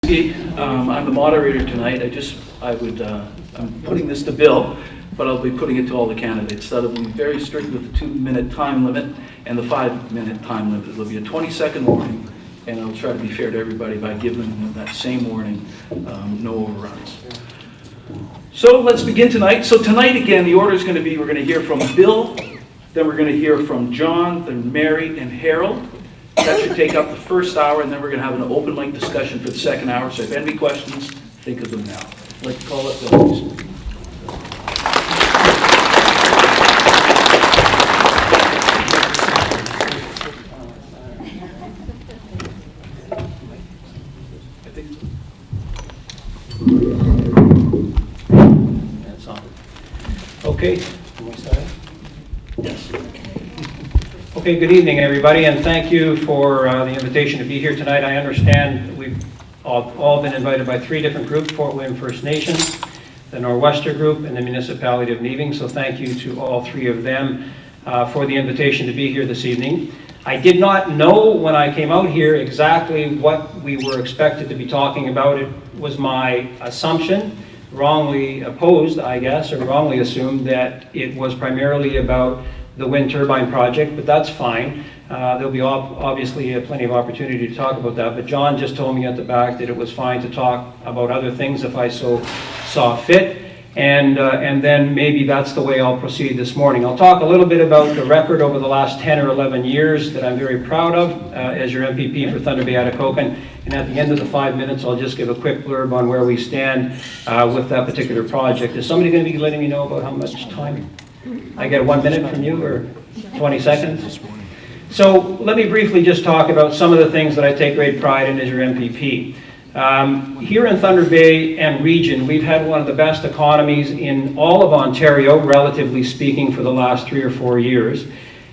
I'm the moderator tonight. I'm putting this to Bill, but I'll be putting it to all the candidates. That'll be very strict with the 2-minute time limit and the 5-minute time limit. There'll be a 20-second warning, and I'll try to be fair to everybody by giving them that same warning, no overruns. So let's begin tonight. So tonight, again, the order is going to be, we're going to hear from Bill, then we're going to hear from John, then Mary, and Harold. That should take up the first hour, and then we're going to have an open mic discussion for the second hour. So if you have any questions, think of them now. I'd like to call up Bill, please. That's on. Okay. Can we start? Yes. Okay, good evening, everybody, and thank you for the invitation to be here tonight. I understand we've all been invited by 3 different groups: Fort William First Nation, the Nor'Wester Group, and the Municipality of Neving. So thank you to all 3 of them for the invitation to be here this evening. I did not know when I came out here exactly what we were expected to be talking about. It was my assumption, wrongly opposed, I guess, or wrongly assumed, that it was primarily about the wind turbine project, but that's fine. There'll be obviously plenty of opportunity to talk about that, but John just told me at the back that it was fine to talk about other things if I so saw fit, and then maybe that's the way I'll proceed this morning. I'll talk a little bit about the record over the last 10 or 11 years that I'm very proud of as your MPP for Thunder Bay Atikokan, and at the end of the 5 minutes I'll just give a quick blurb on where we stand with that particular project. Is somebody going to be letting me know about how much time? I get 1 minute from you, or 20 seconds? So let me briefly just talk about some of the things that I take great pride in as your MPP. Here in Thunder Bay and region, we've had one of the best economies in all of Ontario, relatively speaking, for the last 3 or 4 years.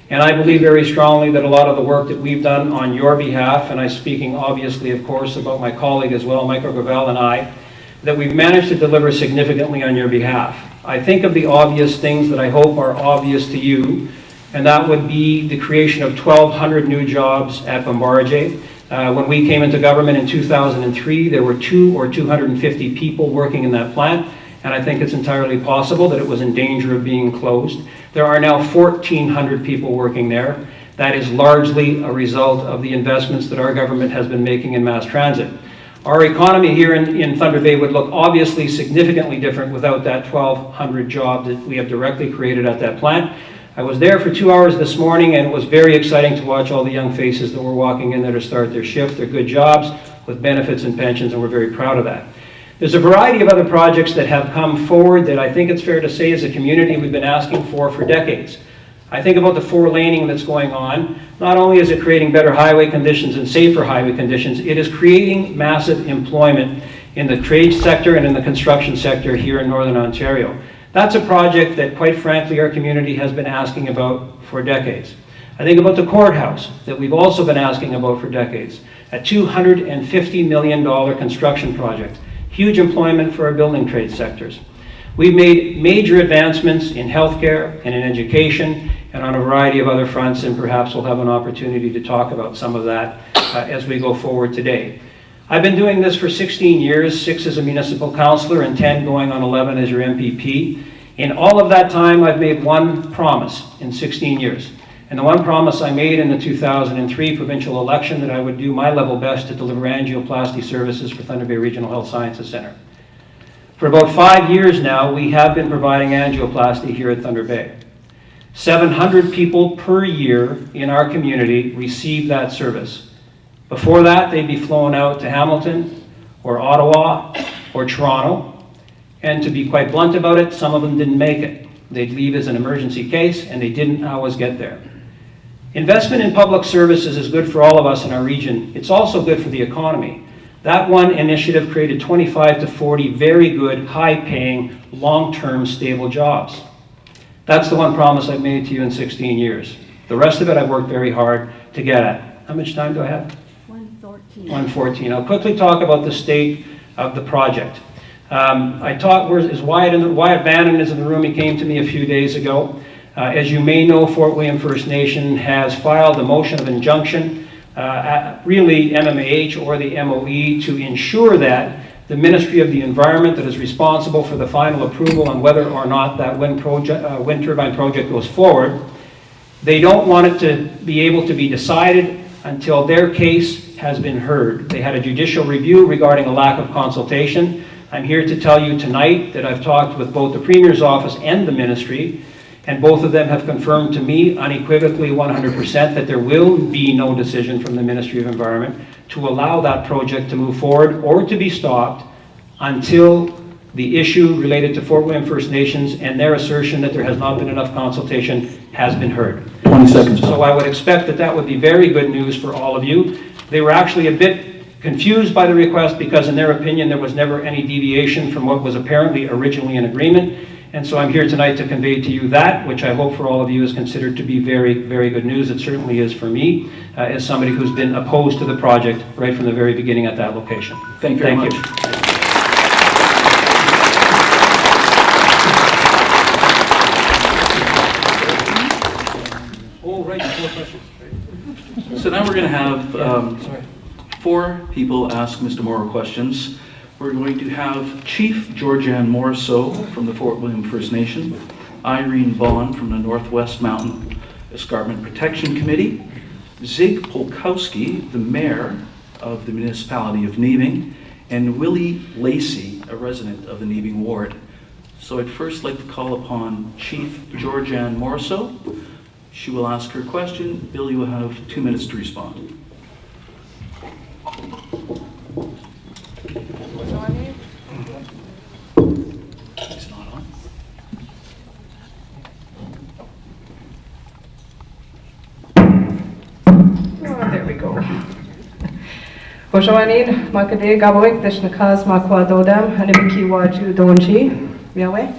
And I believe very strongly that a lot of the work that we've done on your behalf, and I'm speaking obviously, of course, about my colleague as well, Michael Gravel, and I, that we've managed to deliver significantly on your behalf. I think of the obvious things that I hope are obvious to you, and that would be the creation of 1,200 new jobs at Bombardier. When we came into government in 2003, there were 200 or 250 people working in that plant, and I think it's entirely possible that it was in danger of being closed. There are now 1,400 people working there. That is largely a result of the investments that our government has been making in mass transit. Our economy here in Thunder Bay would look obviously significantly different without that 1,200 jobs that we have directly created at that plant. I was there for 2 hours this morning, and it was very exciting to watch all the young faces that were walking in there to start their shift. They're good jobs with benefits and pensions, and we're very proud of that. There's a variety of other projects that have come forward that I think it's fair to say as a community we've been asking for decades. I think about the 4-laning that's going on. Not only is it creating better highway conditions and safer highway conditions, it is creating massive employment in the trade sector and in the construction sector here in Northern Ontario. That's a project that, quite frankly, our community has been asking about for decades. I think about the courthouse that we've also been asking about for decades. A $250 million construction project. Huge employment for our building trade sectors. We've made major advancements in healthcare and in education and on a variety of other fronts, and perhaps we'll have an opportunity to talk about some of that as we go forward today. I've been doing this for 16 years, 6 as a municipal councillor and 10 going on 11 as your MPP. In all of that time, I've made one promise in 16 years. And the one promise I made in the 2003 provincial election, that I would do my level best to deliver angioplasty services for Thunder Bay Regional Health Sciences Centre. For about 5 years now, we have been providing angioplasty here at Thunder Bay. 700 people per year in our community receive that service. Before that, they'd be flown out to Hamilton or Ottawa or Toronto. And to be quite blunt about it, some of them didn't make it. They'd leave as an emergency case, and they didn't always get there. Investment in public services is good for all of us in our region. It's also good for the economy. That one initiative created 25 to 40 very good, high-paying, long-term, stable jobs. That's the one promise I've made to you in 16 years. The rest of it I've worked very hard to get at. How much time do I have? 1:14. I'll quickly talk about the state of the project. Wyatt Bannon is in the room. He came to me a few days ago. As you may know, Fort William First Nation has filed a motion of injunction really MMAH or the MOE to ensure that the Ministry of the Environment that is responsible for the final approval on whether or not that wind turbine project goes forward, they don't want it to be able to be decided until their case has been heard. They had a judicial review regarding a lack of consultation. I'm here to tell you tonight that I've talked with both the Premier's office and the Ministry, and both of them have confirmed to me unequivocally 100% that there will be no decision from the Ministry of Environment to allow that project to move forward or to be stopped until the issue related to Fort William First Nations and their assertion that there has not been enough consultation has been heard. 20 seconds. So I would expect that that would be very good news for all of you. They were actually a bit confused by the request because in their opinion there was never any deviation from what was apparently originally an agreement. And so I'm here tonight to convey to you that, which I hope for all of you is considered to be very, very good news. It certainly is for me, as somebody who's been opposed to the project right from the very beginning at that location. Thank you very much. Oh, right, 4 questions. So now we're going to have 4 people ask Mr. Mauro questions. We're going to have Chief Georgianne Morisseau from the Fort William First Nation, Irene Bond from the Northwest Mountain Escarpment Protection Committee, Zig Polkowski, the Mayor of the Municipality of Neebing, and Willie Lacey, a resident of the Neebing Ward. So I'd first like to call upon Chief Georgianne Morisseau. She will ask her question. Bill, you will have 2 minutes to respond. It's not on. Oh, there we go. Bonjour, Makade Gaboik, Deshnakas, Makwa Dodam, Hanibiki Waju Donji, Yahweh.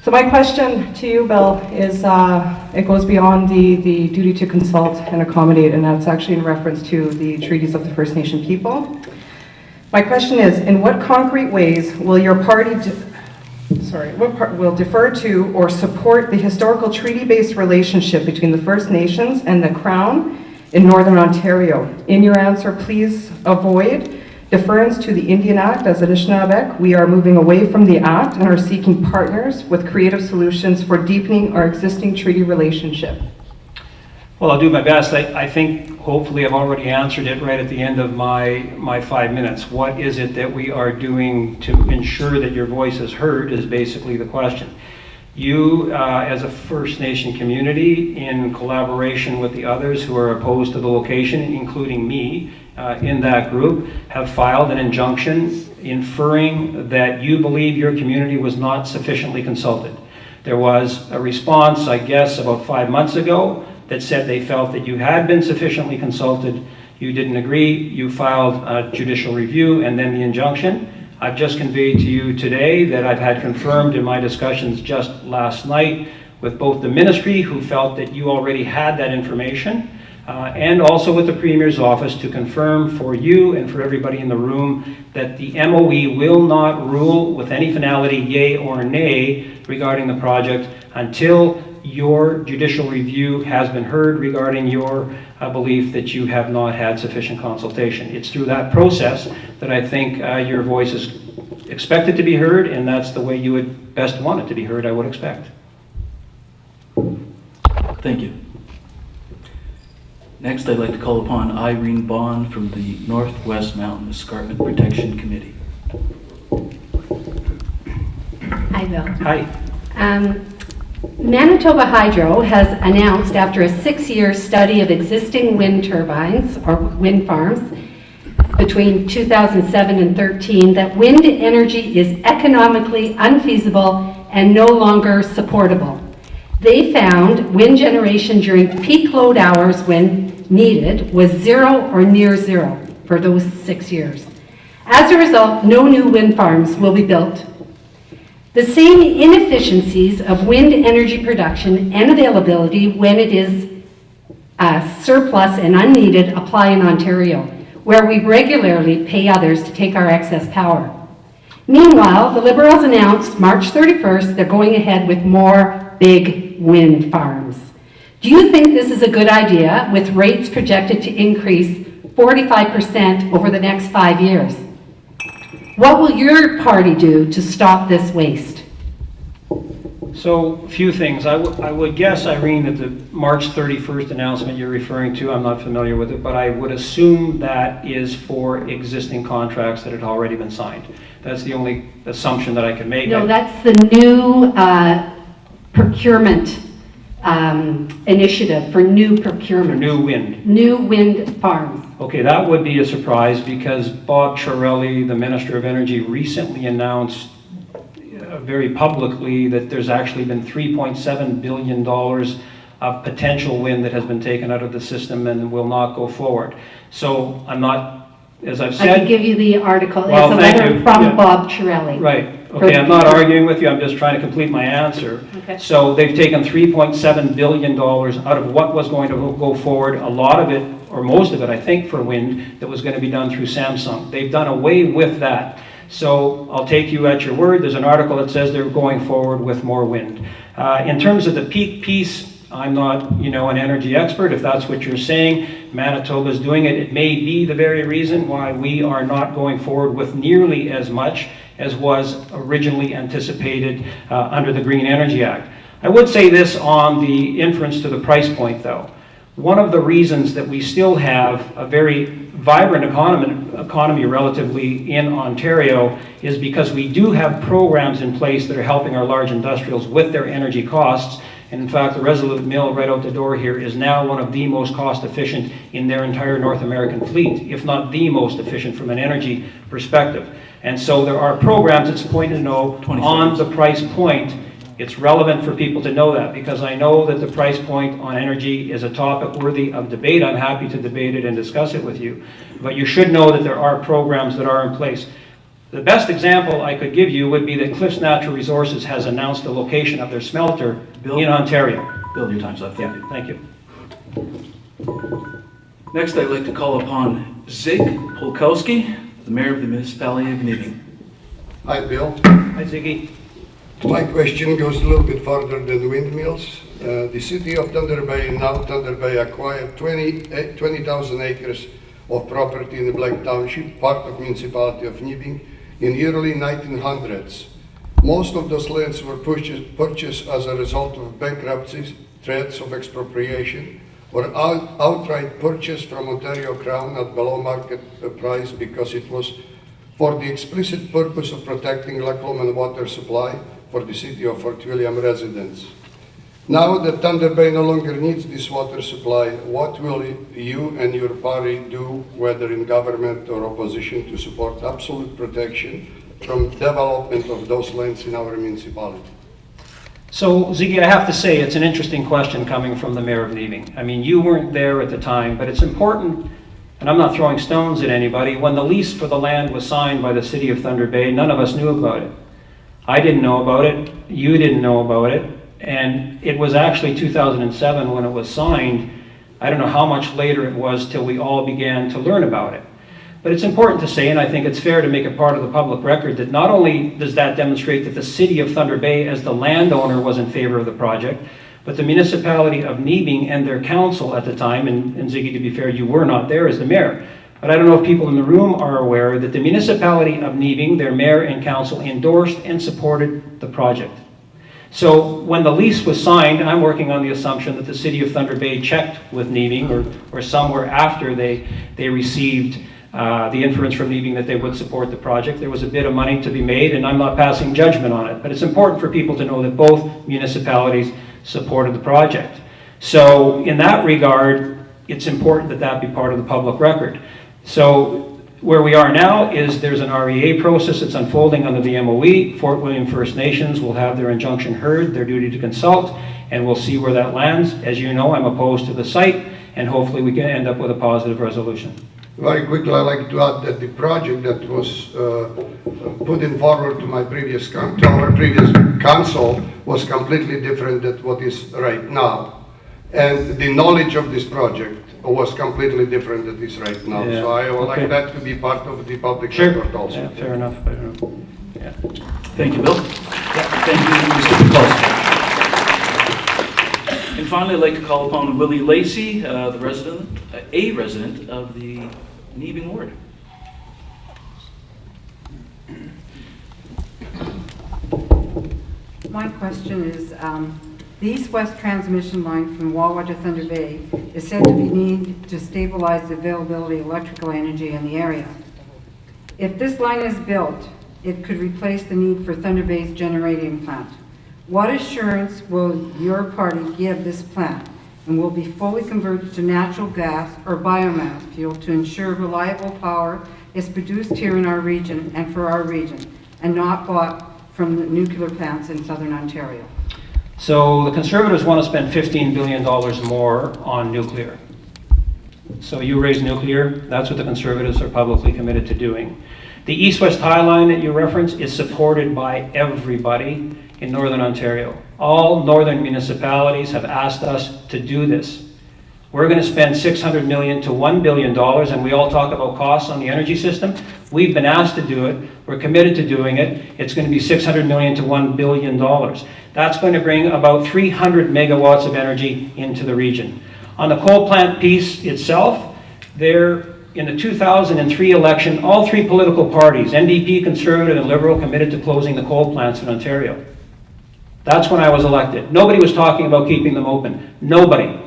So my question to you, Bill, is it goes beyond the duty to consult and accommodate, and that's actually in reference to the treaties of the First Nation people. My question is, in what concrete ways will your party will defer to or support the historical treaty-based relationship between the First Nations and the Crown in Northern Ontario? In your answer, please avoid deference to the Indian Act as Anishinaabe. We are moving away from the Act and are seeking partners with creative solutions for deepening our existing treaty relationship. Well, I'll do my best. I think hopefully I've already answered it right at the end of my 5 minutes. What is it that we are doing to ensure that your voice is heard is basically the question. You, as a First Nation community, in collaboration with the others who are opposed to the location, including me, in that group, have filed an injunction inferring that you believe your community was not sufficiently consulted. There was a response, I guess, about 5 months ago that said they felt that you had been sufficiently consulted. You didn't agree. You filed a judicial review and then the injunction. I've just conveyed to you today that I've had confirmed in my discussions just last night with both the ministry, who felt that you already had that information, and also with the Premier's office to confirm for you and for everybody in the room that the MOE will not rule with any finality, yay or nay, regarding the project until your judicial review has been heard regarding your belief that you have not had sufficient consultation. It's through that process that I think your voice is expected to be heard, and that's the way you would best want it to be heard, I would expect. Thank you. Next, I'd like to call upon Irene Bond from the Northwest Mountain Escarpment Protection Committee. Hi, Bill. Hi. Manitoba Hydro has announced, after a 6-year study of existing wind turbines or wind farms between 2007 and 13, that wind energy is economically unfeasible and no longer supportable. They found wind generation during peak load hours when needed was 0 or near 0 for those 6 years. As a result, no new wind farms will be built. The same inefficiencies of wind energy production and availability when it is surplus and unneeded apply in Ontario, where we regularly pay others to take our excess power. Meanwhile, the Liberals announced March 31st they're going ahead with more big wind farms. Do you think this is a good idea with rates projected to increase 45% over the next 5 years? What will your party do to stop this waste? So, a few things. I would guess, Irene, that the March 31st announcement you're referring to, I'm not familiar with it, but I would assume that is for existing contracts that had already been signed. That's the only assumption that I can make. No, that's the new procurement initiative for new procurement. For new wind. New wind farms. Okay, that would be a surprise because Bob Chiarelli, the Minister of Energy, recently announced very publicly that there's actually been $3.7 billion of potential wind that has been taken out of the system and will not go forward. So I'm not, as I've said... I can give you the article. Well, it's a thank letter you. from Yeah. Bob Chiarelli. Right. Okay, I'm not arguing with you. I'm just trying to complete my answer. Okay. So they've taken $3.7 billion out of what was going to go forward, a lot of it, or most of it, I think, for wind, that was going to be done through Samsung. They've done away with that. So I'll take you at your word. There's an article that says they're going forward with more wind. In terms of the peak piece, I'm not, an energy expert. If that's what you're saying, Manitoba's doing it. It may be the very reason why we are not going forward with nearly as much as was originally anticipated under the Green Energy Act. I would say this on the inference to the price point, though. One of the reasons that we still have a very vibrant economy relatively in Ontario is because we do have programs in place that are helping our large industrials with their energy costs. And in fact, the Resolute Mill right out the door here is now one of the most cost efficient in their entire North American fleet, if not the most efficient from an energy perspective. And so there are programs, it's important to know, on the price point. It's relevant for people to know that because I know that the price point on energy is a topic worthy of debate. I'm happy to debate it and discuss it with you. But you should know that there are programs that are in place. The best example I could give you would be that Cliffs Natural Resources has announced the location of their smelter in Ontario. Bill, your time's up. Yeah, thank you. Next, I'd like to call upon Zig Polkowski, the Mayor of the Municipality of Niving. Hi, Bill. Hi, Ziggy. My question goes a little bit further than windmills. The city of Thunder Bay, now Thunder Bay, acquired 20,000 acres of property in the Black Township, part of municipality of Niving, in early 1900s. Most of those lands were purchased as a result of bankruptcies, threats of expropriation, or outright purchase from Ontario Crown at below market price because it was for the explicit purpose of protecting Lac Lomond water supply for the city of Fort William residents. Now that Thunder Bay no longer needs this water supply, what will you and your party do, whether in government or opposition, to support absolute protection from development of those lands in our municipality? So, Ziggy, I have to say it's an interesting question coming from the Mayor of Niving. I mean, you weren't there at the time, but it's important, and I'm not throwing stones at anybody, when the lease for the land was signed by the city of Thunder Bay, none of us knew about it. I didn't know about it, you didn't know about it, and it was actually 2007 when it was signed. I don't know how much later it was till we all began to learn about it. But it's important to say, and I think it's fair to make it part of the public record, that not only does that demonstrate that the city of Thunder Bay as the landowner was in favor of the project, but the municipality of Niving and their council at the time, and Ziggy, to be fair, you were not there as the mayor, but I don't know if people in the room are aware that the municipality of Niving, their mayor and council, endorsed and supported the project. So when the lease was signed, I'm working on the assumption that the city of Thunder Bay checked with Niving or somewhere after they received the inference from Niving that they would support the project. There was a bit of money to be made, and I'm not passing judgment on it, but it's important for people to know that both municipalities supported the project. So in that regard, it's important that that be part of the public record. So where we are now is there's an REA process that's unfolding under the MOE. Fort William First Nations will have their injunction heard, their duty to consult, and we'll see where that lands. As you know, I'm opposed to the site, and hopefully we can end up with a positive resolution. Very quickly, I'd like to add that the project that was put in forward to our previous council was completely different than what is right now. And the knowledge of this project was completely different than it is right now. Yeah. So I would Okay. like that to be part of the public Sure. record also. Yeah, fair enough. I don't know. Yeah. Thank you, Bill. Thank you, Mr. Polkowski. And finally, I'd like to call upon Willie Lacey, the resident, a resident of the Neebing Ward. My question is, the east-west transmission line from Wawa to Thunder Bay is said to be needed to stabilize the availability of electrical energy in the area. If this line is built, it could replace the need for Thunder Bay's generating plant. What assurance will your party give this plant and will be fully converted to natural gas or biomass fuel to ensure reliable power is produced here in our region and for our region and not bought from the nuclear plants in southern Ontario? So the Conservatives want to spend $15 billion more on nuclear. So you raise nuclear, that's what the Conservatives are publicly committed to doing. The east-west tie line that you reference is supported by everybody in Northern Ontario. All northern municipalities have asked us to do this. We're going to spend $600 million to $1 billion, and we all talk about costs on the energy system. We've been asked to do it. We're committed to doing it. It's going to be $600 million to $1 billion. That's going to bring about 300 megawatts of energy into the region. On the coal plant piece itself, in the 2003 election, all three political parties, NDP, Conservative, and Liberal, committed to closing the coal plants in Ontario. That's when I was elected. Nobody was talking about keeping them open. Nobody.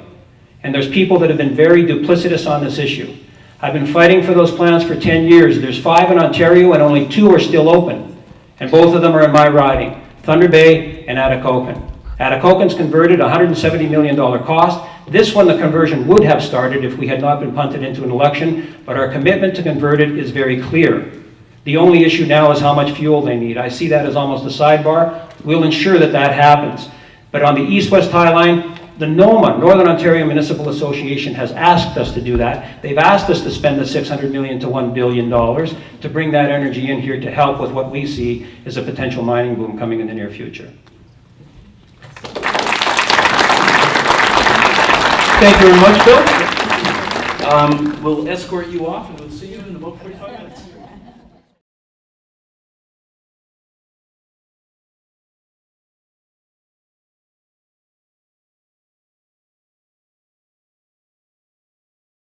And there's people that have been very duplicitous on this issue. I've been fighting for those plants for 10 years. There's 5 in Ontario and only 2 are still open. And both of them are in my riding, Thunder Bay and Atikokan. Atikokan's converted, $170 million cost. This one, the conversion would have started if we had not been punted into an election, but our commitment to convert it is very clear. The only issue now is how much fuel they need. I see that as almost a sidebar. We'll ensure that that happens. But on the east-west tie line, the NOMA, Northern Ontario Municipal Association, has asked us to do that. They've asked us to spend the $600 million to $1 billion to bring that energy in here to help with what we see as a potential mining boom coming in the near future. Thank you very much, Bill. We'll escort you off and we'll see you in about 45 minutes.